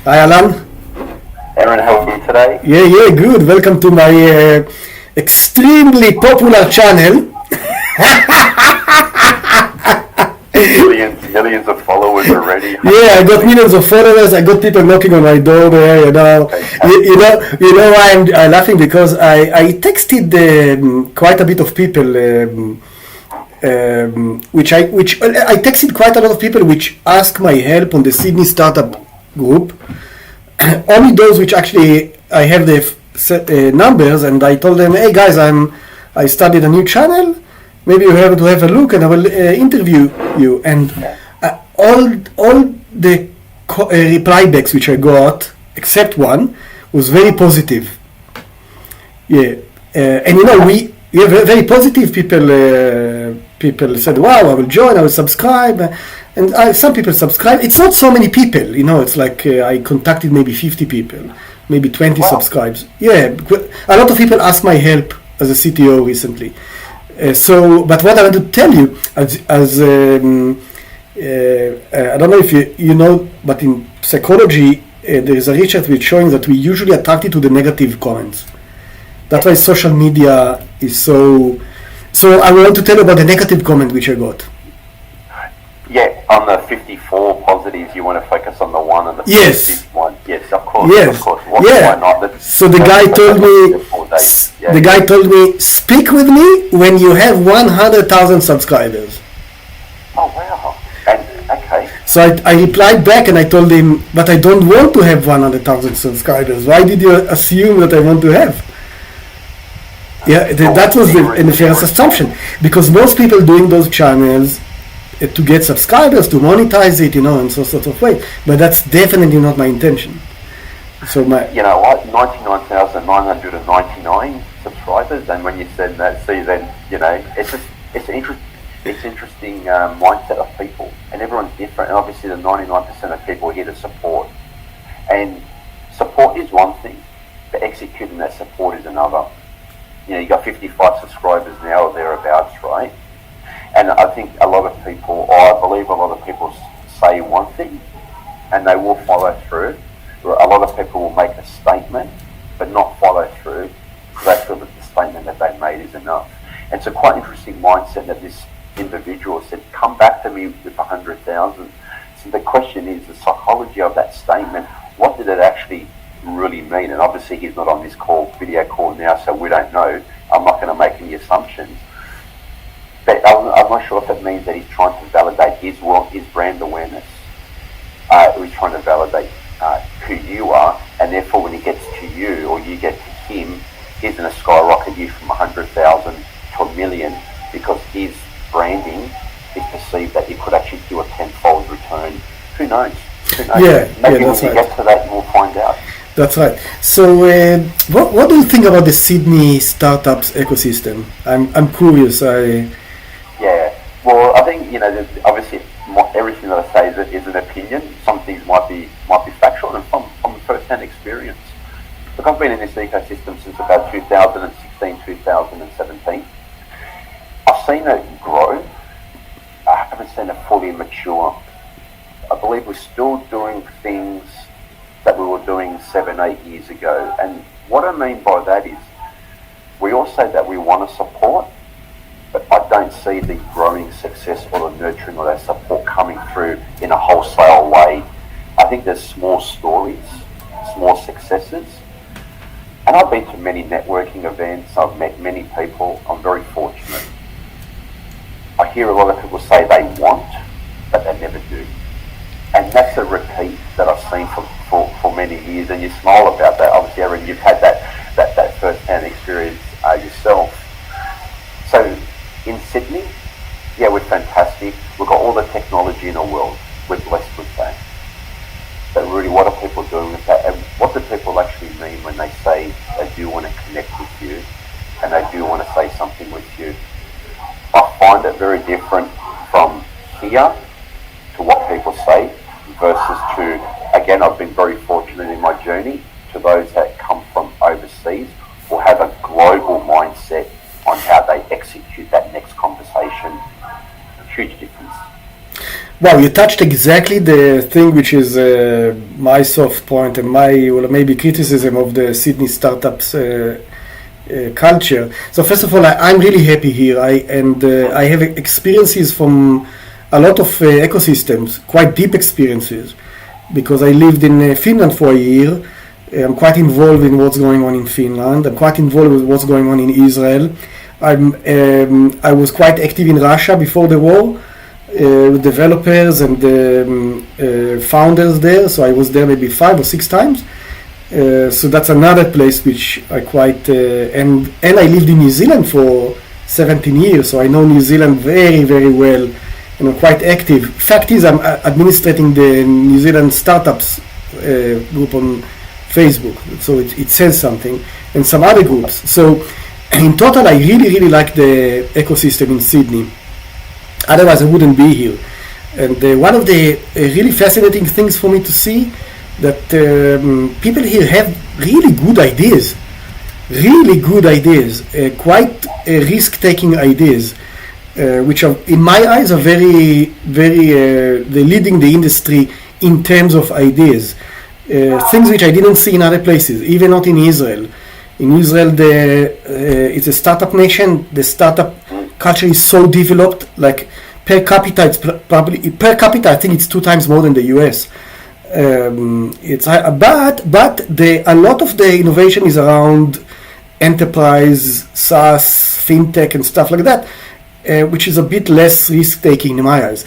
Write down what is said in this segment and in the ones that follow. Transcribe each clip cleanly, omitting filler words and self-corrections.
Hi, Alan. Aaron, how are you today? Yeah, good. Welcome to my extremely popular channel. Millions of followers already. Yeah, I got millions of followers. I got people knocking on my door there. You know why I'm laughing because I texted quite a bit of people, which I texted quite a lot of people which ask my help on the Sydney startup group. Only those which actually I have the numbers, and I told them, hey guys, I started a new channel. Maybe you have to have a look, and I will interview you. And all the reply backs which I got, except one, was very positive. Yeah, and we have very positive people. People said, "Wow, I will join. I will subscribe." And some people subscribe. It's not so many people, It's like I contacted maybe 50 people, maybe 20 subscribes. Yeah, a lot of people asked my help as a CTO recently. But what I want to tell you, I don't know if you know, but in psychology, there is a research which showing that we usually attracted to the negative comments. That's why social media is so. So I want to tell you about the negative comment which I got. Yeah, on the 54 positives, you want to focus on the one and the Yes. one. Yes, of course. Yes. Of course. Yeah. Why not? So the guy told me. Yeah. The guy told me, speak with me when you have 100,000 subscribers. Oh wow! And okay. So I replied back and I told him, but I don't want to have 100,000 subscribers. Why did you assume that I want to have? Yeah, that was the first assumption. Because most people doing those channels to get subscribers, to monetize it, in so sort of way. But that's definitely not my intention. So You know what? 99,999 subscribers, and when you said that, see, then it's interesting mindset of people, and everyone's different. And obviously, the 99% of people are here to support, and support is one thing, but executing that support is another. You got 55 subscribers now or thereabouts, right? And I think a lot of people, or I believe a lot of people say one thing, and they will follow through. A lot of people will make a statement, but not follow through, because they feel that the statement that they made is enough. And it's a quite interesting mindset that this individual said, come back to me with 100,000. So the question is, the psychology of that statement, what did it actually really mean? And obviously he's not on this video call now, so we don't know. I'm not going to make any assumptions. But I'm not sure if it means that he's trying to validate his brand awareness. He's trying to validate who you are, and therefore when he gets to you or you get to him, he's going to skyrocket you from 100,000 to 1 million, because his branding is perceived that he could actually do a tenfold return. Who knows? Yeah, maybe that's when you right. get to that, you will find out. That's right. So, what do you think about the Sydney startups ecosystem? I'm curious. Yeah. Well, I think obviously everything that I say is an opinion. Some things might be factual, and from first-hand experience. Look, I've been in this ecosystem since about 2016, 2017. I've seen it grow. I haven't seen it fully mature. I believe we're still doing things that we were doing 7-8 years ago. And what I mean by that is, we all say that we want to support, but I don't see the growing success or the nurturing or that support coming through in a wholesale way. I think there's small stories, small successes. And I've been to many networking events, I've met many people, I'm very fortunate. I hear a lot of people say they want, but they never do. And that's a repeat that I've seen for many years, and you smile about that. Obviously, Aaron, you've had that first-hand experience yourself. So in Sydney, yeah, we're fantastic. We've got all the technology in the world. We're blessed with that. But really, what are people doing with that? And what do people actually mean when they say they do want to connect with you and they do want to say something with you? I find it very different from here to what people say versus to, again, I've been very fortunate in my journey, to those that come from overseas or have a global mindset on how they execute that next conversation. Huge difference. Wow, you touched exactly the thing which is my soft point and my maybe criticism of the Sydney startups culture. So first of all, I'm really happy here. I have experiences from a lot of ecosystems, quite deep experiences, because I lived in Finland for a year. I'm quite involved in what's going on in Finland. I'm quite involved with what's going on in Israel. I was quite active in Russia before the war, with developers and founders there. So I was there maybe 5 or 6 times. So that's another place which I quite and I lived in New Zealand for 17 years. So I know New Zealand very, very well, and I'm quite active. Fact is, I'm administrating the New Zealand startups group on Facebook, so it says something, and some other groups. So in total, I really, really like the ecosystem in Sydney. Otherwise, I wouldn't be here. And one of the really fascinating things for me to see that people here have really good ideas, quite risk-taking ideas, which are, in my eyes, are very, very, they're leading the industry in terms of ideas. Things which I didn't see in other places, even not in Israel. In Israel, it's a startup nation. The startup culture is so developed. Like per capita, it's probably per capita. I think it's 2 times more than the U.S. But a lot of the innovation is around enterprise, SaaS, fintech, and stuff like that, which is a bit less risk-taking in my eyes.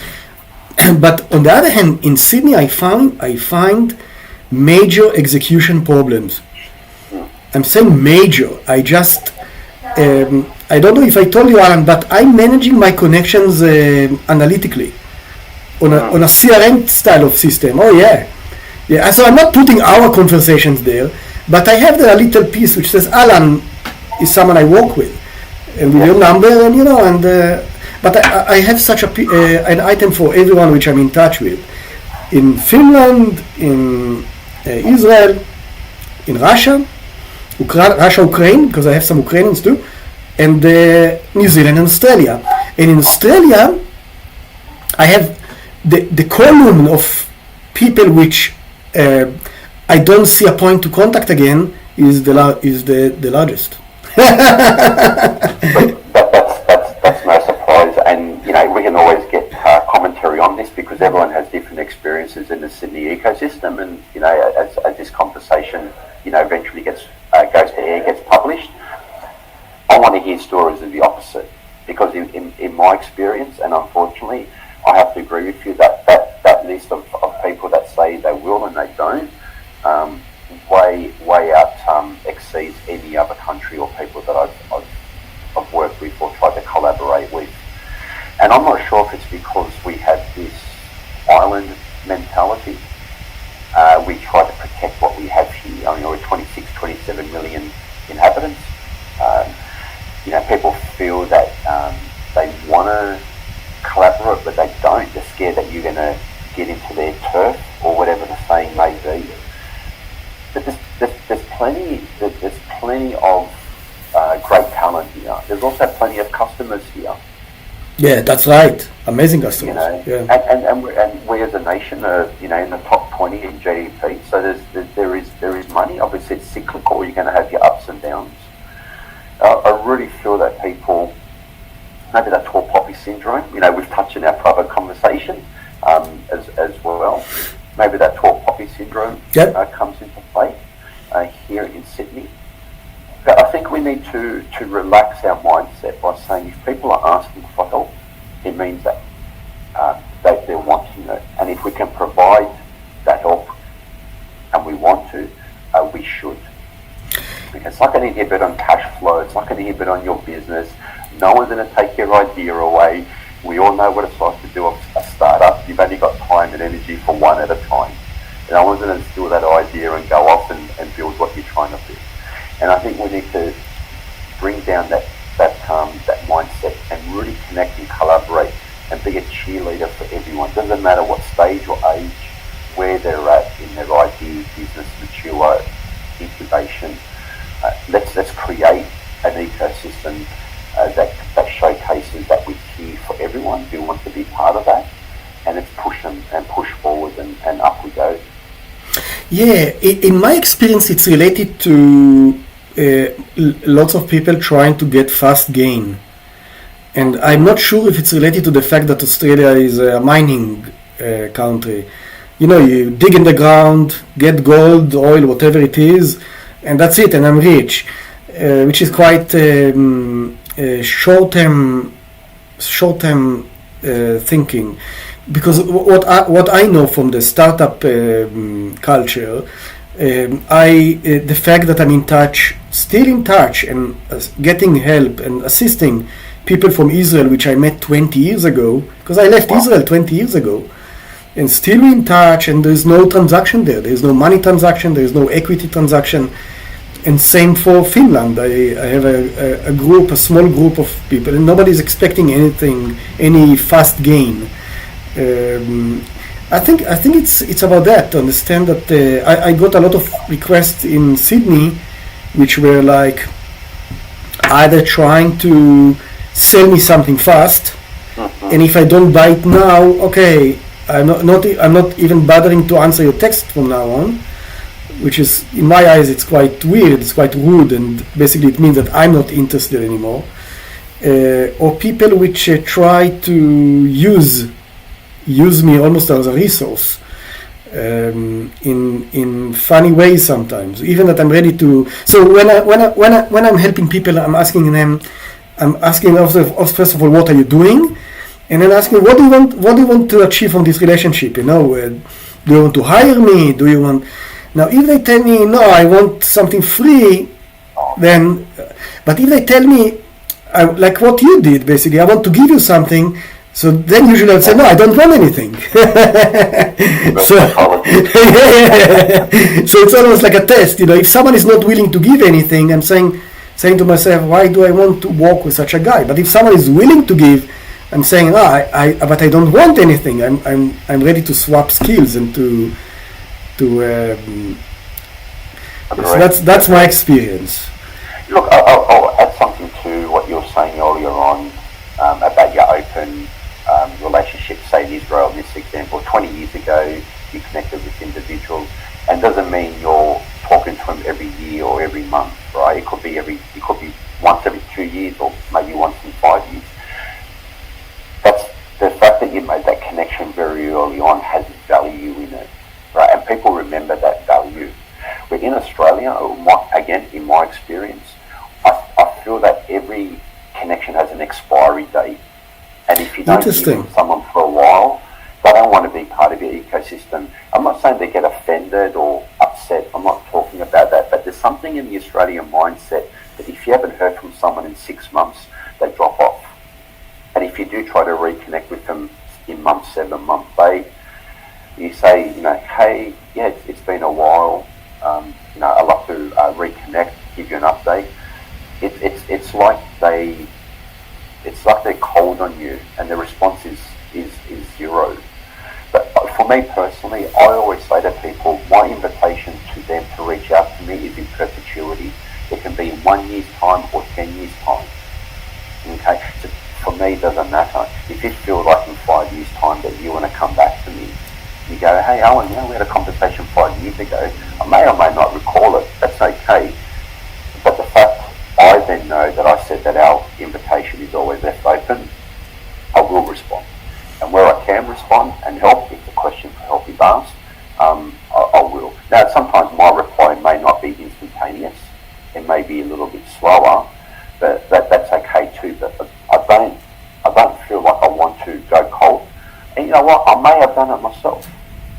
But on the other hand, in Sydney, I find major execution problems. I'm saying major. I don't know if I told you, Alan, but I'm managing my connections analytically on a CRM style of system. Oh yeah. So I'm not putting our conversations there, but I have a little piece which says Alan is someone I work with, and with your number, and but I have such an item for everyone which I'm in touch with, in Finland, in Israel, in Russia, Ukraine, because I have some Ukrainians too, and New Zealand and Australia. And in Australia, I have the column of people which I don't see a point to contact again is the largest. That's no surprise, and we can always get commentary on this because everyone has different experiences in the Sydney ecosystem, and as this conversation eventually goes to air, gets published, I want to hear stories of the opposite, because in my experience, and unfortunately, I have to agree with you that list of people that say they will and they don't way out exceeds any other country or people that I've worked with or tried to collaborate with. And I'm not sure if it's because we have this island mentality. We try to protect what we have here. I mean, we're 26, 27 million inhabitants. People feel that they want to collaborate, but they don't. They're scared that you're going to get into their turf or whatever the saying may be. But there's plenty of great talent here. There's also plenty of customers here. Yeah, that's right. Amazing customers. And we as a nation are in the top 20 in GDP. So there is money. Obviously, it's cyclical. You're going to have your ups and downs. I really feel that people, maybe that tall poppy syndrome. We've touched in our private conversation as well. Maybe that tall poppy syndrome comes into play here in Sydney. But I think we need to relax our mindset by saying if people are asking for help, it means that they're wanting it. And if we can provide that help, and we want to, we should. It's not going to inhibit on cash flow. It's not going to inhibit on your business. No one's going to take your idea away. We all know what it's like to do a startup. You've only got time and energy for one at a time. No one's going to steal that idea and go off and build what you're trying to do. And I think we need to bring down that mindset and really connect and collaborate and be a cheerleader for everyone. It doesn't matter what stage or age, where they're at in their idea, business, mature, incubation. Let's create an ecosystem that showcases that we're here for everyone who wants to be part of that, and let's push them and push forward and up we go. Yeah, in my experience, it's related to lots of people trying to get fast gain. And I'm not sure if it's related to the fact that Australia is a mining country. You know, you dig in the ground, get gold, oil, whatever it is, and that's it, and I'm rich, which is quite short-term thinking. Because what I know from the startup culture, the fact that I'm in touch, still in touch, and getting help and assisting people from Israel, which I met 20 years ago, because I left Israel 20 years ago, and still in touch, and there's no transaction there. There's no money transaction, there's no equity transaction. And same for Finland. I have a small group of people, and nobody's expecting anything, any fast gain. I think it's about that, to understand that I got a lot of requests in Sydney, which were like either trying to sell me something fast, and if I don't buy it now, okay, I'm not even bothering to answer your text from now on, which is, in my eyes, it's quite weird, it's quite rude, and basically it means that I'm not interested anymore. Or people which try to use me almost as a resource, in funny ways sometimes. Even that I'm ready to. So when I'm helping people, I'm asking first of all, what are you doing, and then asking, what do you want to achieve from this relationship? You know, do you want to hire me? Do you want? Now, if they tell me no, I want something free, then. But if they tell me, like what you did, basically, I want to give you something. So then usually I'll say, no, I don't want anything. So it's almost like a test, you know. If someone is not willing to give anything, I'm saying to myself, why do I want to work with such a guy? But if someone is willing to give, I'm saying, but I don't want anything. I'm ready to swap skills and to so that's my experience. Look, I'll add something to what you were saying earlier on about your open relationship, say in Israel, in this example, 20 years ago, you connected with individuals, and doesn't mean you're talking to them every year or every month, right? It could be once every 2 years, or maybe once in 5 years. That's the fact that you made that connection very early on has value in it, right? And people remember that value. But in Australia, again, in my experience, I feel that every connection has an expiry date. And if you don't hear from someone for a while, they don't want to be part of your ecosystem. I'm not saying they get offended or upset. I'm not talking about that. But there's something in the Australian mindset that if you haven't heard from someone in 6 months, they drop off. And if you do try to reconnect with them in month 7, month 8, you say, you know, hey, yeah, it's been a while. You know, I'd love to reconnect, give you an update. It's like they're cold on you, and the response is zero. But for me personally, I always say to people, my invitation to them to reach out to me is in perpetuity. It can be in 1 year's time or 10 years' time. Okay, so for me, it doesn't matter. If it feels like in 5 years' time that you want to come back to me, you go, hey, Allan, you know, we had a conversation 5 years ago. I may or may not recall it. That's okay. But the fact I then know that I said that our invitation is always left open, I will respond. And where I can respond and help, if the question for help is asked, I will. Now, sometimes my reply may not be instantaneous. It may be a little bit slower, but that's okay too. But I don't feel like I want to go cold. And you know what? I may have done it myself.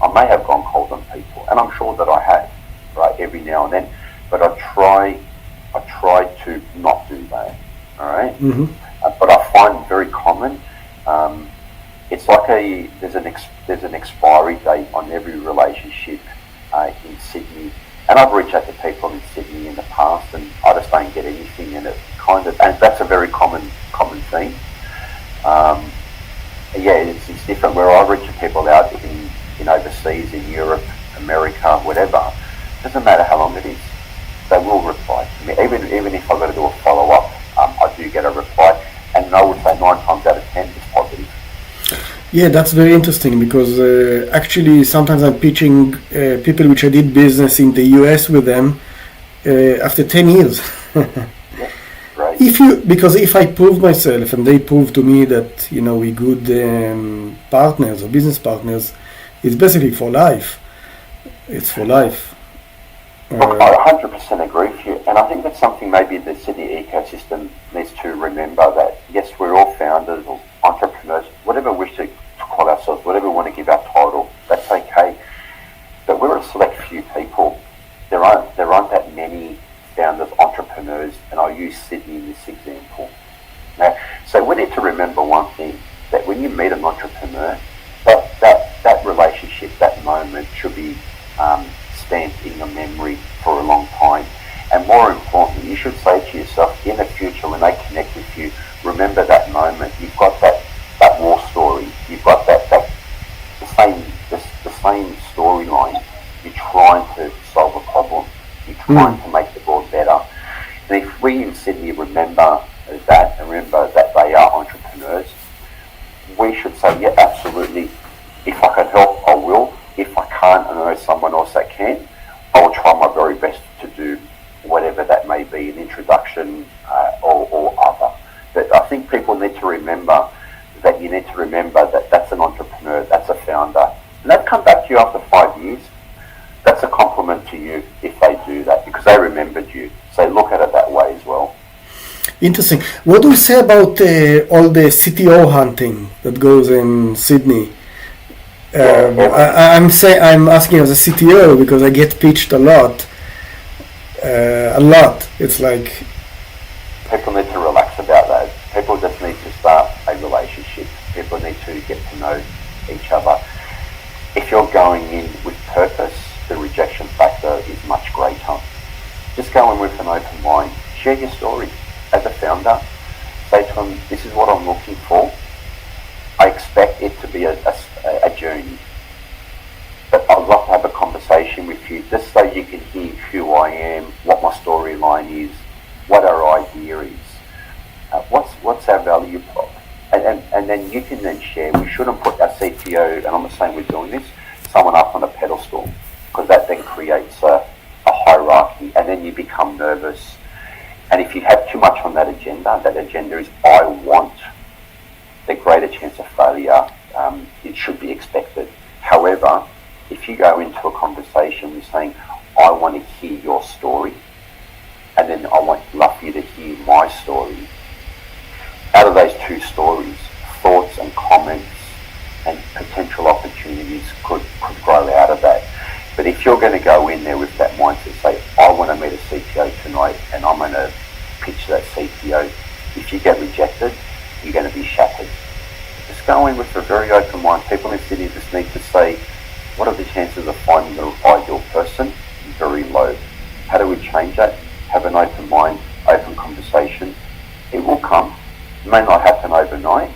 I may have gone cold on people, and I'm sure that I have, right, every now and then. But I try to not do that, all right? Mm-hmm. But I find very common. It's like there's an expiry date on every relationship in Sydney, and I've reached out to people in Sydney in the past, and I just don't get anything in it. And that's a very common thing. Yeah, it's different. Where I reach people out in overseas, in Europe, America, whatever, it doesn't matter how long it is. They will reply to me. Even if I've got to do a follow-up, I do get a reply. And I would say 9 times out of 10 it's positive. Yeah, that's very interesting because actually sometimes I'm pitching people which I did business in the US with them after 10 years. Yeah, great. Because if I prove myself and they prove to me that we good partners or business partners, it's basically for life. It's for life. Look, I 100% agree with you, and I think that's something maybe the Sydney ecosystem needs to remember, that yes, we're all founders or entrepreneurs, whatever we wish to call ourselves, whatever we want to give our title, that's okay. But we're a select few people. There aren't that many founders, entrepreneurs, and I'll use Sydney in this example. Now, so we need to remember one thing, that when you meet an entrepreneur, that relationship, that moment should be stamped in your memory for a long time. And more importantly, you should say to yourself, in the future, when they connect with you, remember that moment. You've got that war story. You've got the same storyline. You're trying to solve a problem. You're trying to make the world better. And if we in Sydney remember that, and remember that they are entrepreneurs, we should say, yeah, absolutely. If I can help, I will. If I can't, and I know someone else that can, I will try my very best to do whatever that may be, an introduction or other. But I think people need to remember that you need to remember that that's an entrepreneur, that's a founder. And they've come back to you after 5 years. That's a compliment to you if they do that, because they remembered you. So look at it that way as well. Interesting. What do you say about all the CTO hunting that goes in Sydney? I'm asking as a CTO because I get pitched a lot. It's like people need to relax about that. People just need to start a relationship. People need to get to know each other. If you're going in with purpose, the rejection factor is much greater. Just go in with an open mind. Share your story as a founder. Say to them, this is what I'm looking for. I expect it to be a journey. But I'd love to have a conversation with you just so you can hear who I am, what my storyline is, what our idea is, what's our value prop. And then you can then share. We shouldn't put our CTO, and I'm not saying we're doing this, someone up on a pedestal, because that then creates a hierarchy, and then you become nervous. And if you have too much on that agenda is I want, the greater chance of failure, it should be expected. However, if you go into a conversation with saying, I want to hear your story, and then I want love for you to hear my story, out of those two stories, thoughts and comments and potential opportunities could grow out of that. But if you're going to go in there with that mindset, say, I want to meet a CTO tonight and I'm going to pitch that CTO, if you get rejected, you're going to be shattered. Just go in with a very open mind. People in Sydney just need to say, what are the chances of finding the ideal person? Very low. How do we change that? Have an open mind, open conversation. It will come. It may not happen overnight.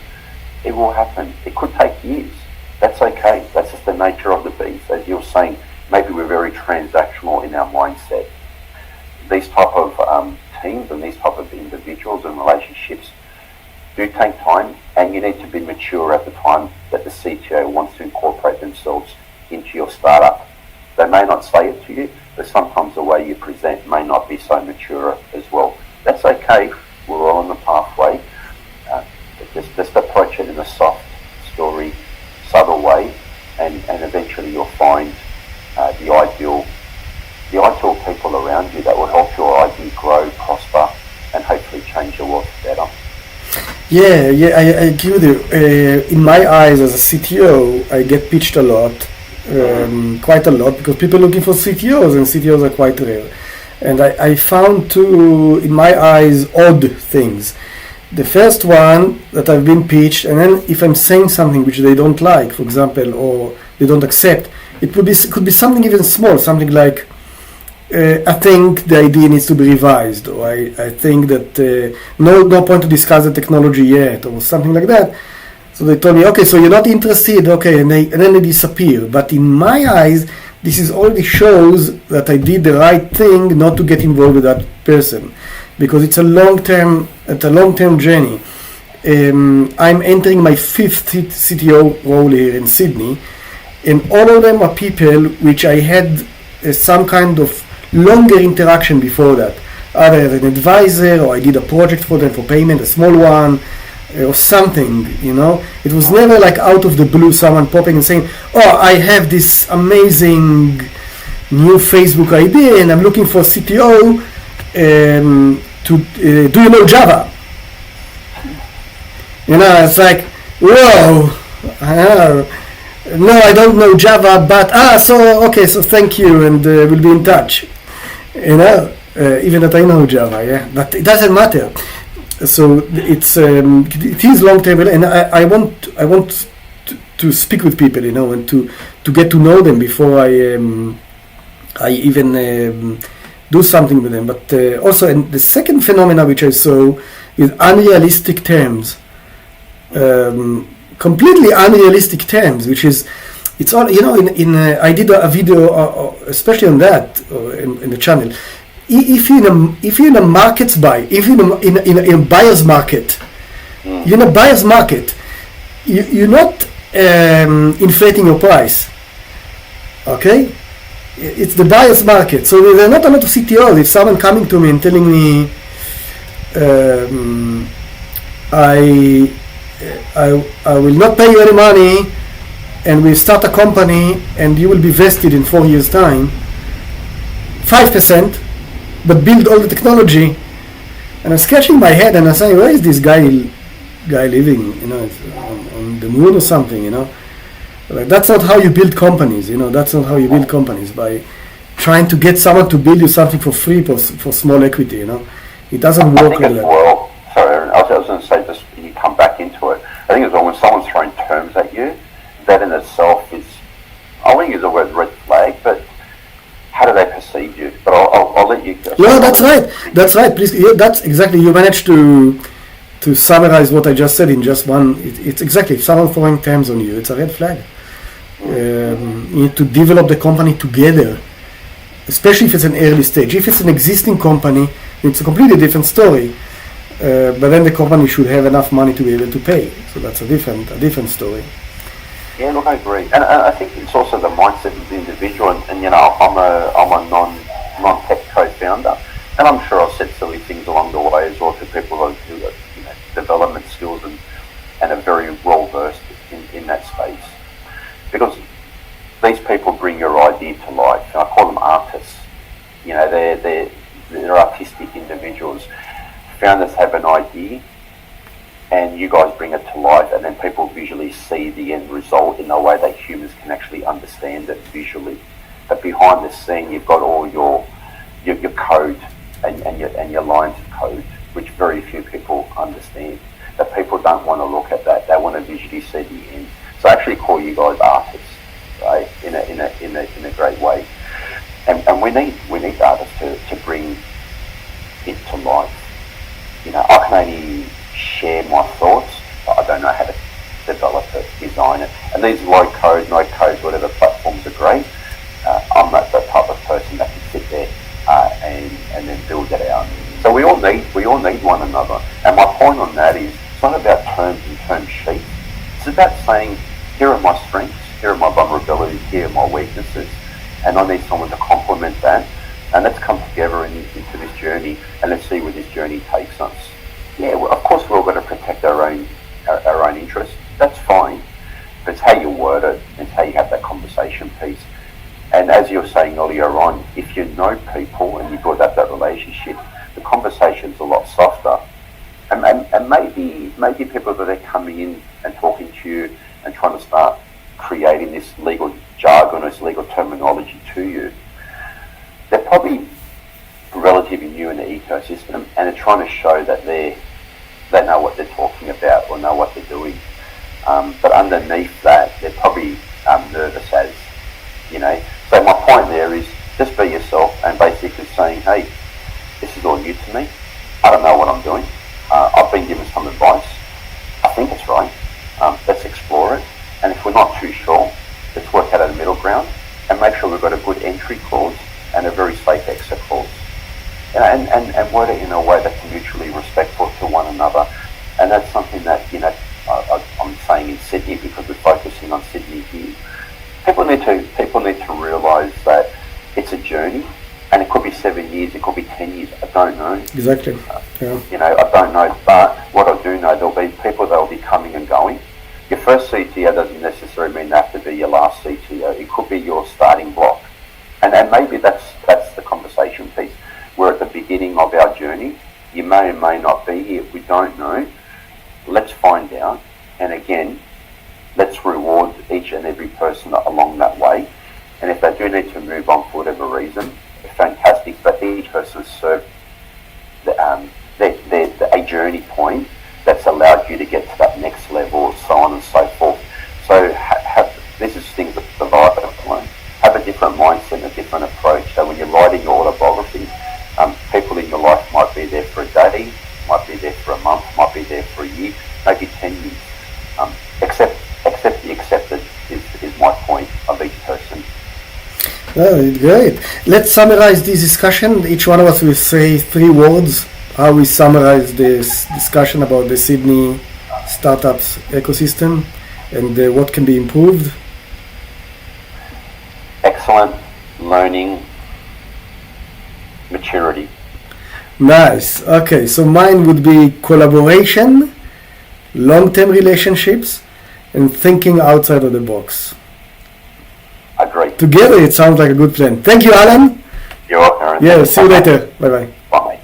It will happen. It could take years. That's okay. That's just the nature of the beast. As you're saying, maybe we're very transactional in our mindset. These type of teams and these type of individuals and relationships do take time, and you need to be mature at the time that the CTO wants to incorporate themselves into your startup. They may not say it to you, but sometimes the way you present may not be so mature as well. That's okay. We're all on the pathway. Just approach it in a soft, story, subtle way, and eventually you'll find the ideal people around you that will help your idea grow, prosper, and hopefully change your world for better. Yeah, I agree with you. In my eyes, as a CTO, I get pitched a lot, quite a lot, because people are looking for CTOs, and CTOs are quite rare. And I found two, in my eyes, odd things. The first one that I've been pitched, and then if I'm saying something which they don't like, for example, or they don't accept, it could be something even small, something like, I think the idea needs to be revised, or I think that no point to discuss the technology yet, or something like that. So they told me, okay, so you're not interested, okay, and then they disappear. But in my eyes, this already shows that I did the right thing not to get involved with that person, because it's a long-term journey. I'm entering my fifth CTO role here in Sydney, and all of them are people which I had some kind of longer interaction before that, either as an advisor or I did a project for them for payment, a small one, or something, you know. It was never like out of the blue someone popping and saying, oh, I have this amazing new Facebook idea and I'm looking for CTO do you know Java? You know, it's like, whoa, no, I don't know Java, but, so thank you and we'll be in touch. You know, even that I know Java, yeah, but it doesn't matter. So it is long term, and I want to speak with people, you know, and to get to know them before I even do something with them. But also, and the second phenomena which I saw is unrealistic terms, completely unrealistic terms, which is it's all, you know. I did a video, especially on that in the channel. If you're in a markets buy, if you're in a buyer's market, you're in a buyer's market, you're not inflating your price. Okay, it's the buyer's market. So there are not a lot of CTOs. If someone coming to me and telling me, I will not pay you any money, and we start a company, and you will be vested in 4 years' time, 5%. But build all the technology, and I'm scratching my head and I'm saying, where is this guy living? You know, on the moon or something? You know, like that's not how you build companies. You know, that's not how you build companies, by trying to get someone to build you something for free for small equity. You know, it doesn't work like that. Well, sorry, Aaron, I was going to say this. You come back into it. I think as well when someone's throwing terms at you, that in itself is, I wouldn't use the word red flag, but how do they perceive you? But I'll let you go. Yeah, that's right. That's right. Please, yeah, that's exactly. You managed to summarize what I just said in just one. It's exactly, if someone throwing terms on you, it's a red flag. You need to develop the company together, especially if it's an early stage. If it's an existing company, it's a completely different story. But then the company should have enough money to be able to pay. So that's a different story. Yeah, look, I agree, and I think it's also the mindset of the individual. And you know, I'm a non-tech co-founder, and I'm sure I've said silly things along the way as well to people who have, you know, development skills and are very well versed in that space, because these people bring your idea to life. And I call them artists. You know, they're artistic individuals. Founders have an idea, and you guys bring it to life, and then people visually see the end result in a way that humans can actually understand it visually. But behind the scene, you've got all your code and your lines of code, which very few people understand. That people don't want to look at that; they want to visually see the end. So I actually call you guys artists, right? In a great way, and we need artists to bring it to life. You know, I can only share my thoughts, but I don't know how to develop it, design it. And these low code, no code, whatever platforms are great. I'm not that type of person that can sit there and then build it out. So we all need one another. And my point on that is, it's not about terms and term sheets. It's about saying, here are my strengths, here are my vulnerabilities, here are my weaknesses, and I need someone to complement that. And let's come together into this journey, and let's see where this journey takes us. Yeah, well, of course we're all going to protect our own interests. That's fine. But it's how you word it, it's how you have that conversation piece. And as you were saying earlier on, if you know people and you build up that relationship, the conversation's a lot softer. And maybe people that are coming in and talking to you and trying to start creating this legal jargon or this legal terminology to you, they're probably relatively new in the ecosystem, and they're trying to show that they know what they're talking about or know what they're doing. But underneath that, they're probably nervous as, you know. So my point there is, just be yourself and basically saying, hey, this is all new to me. I don't know what I'm doing. I've been given some advice. I think it's right. Let's explore it. And if we're not too sure, let's work out a middle ground and make sure we've got a good entry clause and a very safe exit clause. And word it in a way that's mutually respectful to one another. And that's something that, I'm saying in Sydney because we're focusing on Sydney here. People need to realise that it's a journey, and it could be 7 years, it could be 10 years. I don't know. Exactly. Yeah. I don't know. But what I do know, there'll be people that will be coming and going. Your first CTO doesn't necessarily mean they have to be your last CTO. It could be your starting block, and maybe that's the conversation piece. We're at the beginning of our journey. You may or may not be here. We don't know. Let's find out, and again, let's reward each and every person along that way. And if they do need to move on for whatever reason, fantastic. But each person served a journey point that's allowed you to get to that next level, so on and so forth. So this is things that I've learned. Have a different mindset, a different approach. So when you're writing your autobiography, people in your life might be there for a day, might be there for a month, might be there for a year, maybe 10 years. Accept the accepted is my point of each person. Oh, great. Let's summarize this discussion. Each one of us will say 3 words, how we summarize this discussion about the Sydney startups ecosystem and what can be improved. Excellent, learning, maturity. Nice. Okay, so mine would be collaboration, long-term relationships, and thinking outside of the box. Agree. Together, it sounds like a good plan. Thank you, Allan. You're welcome. Yeah, see you later. Bye-bye. Bye.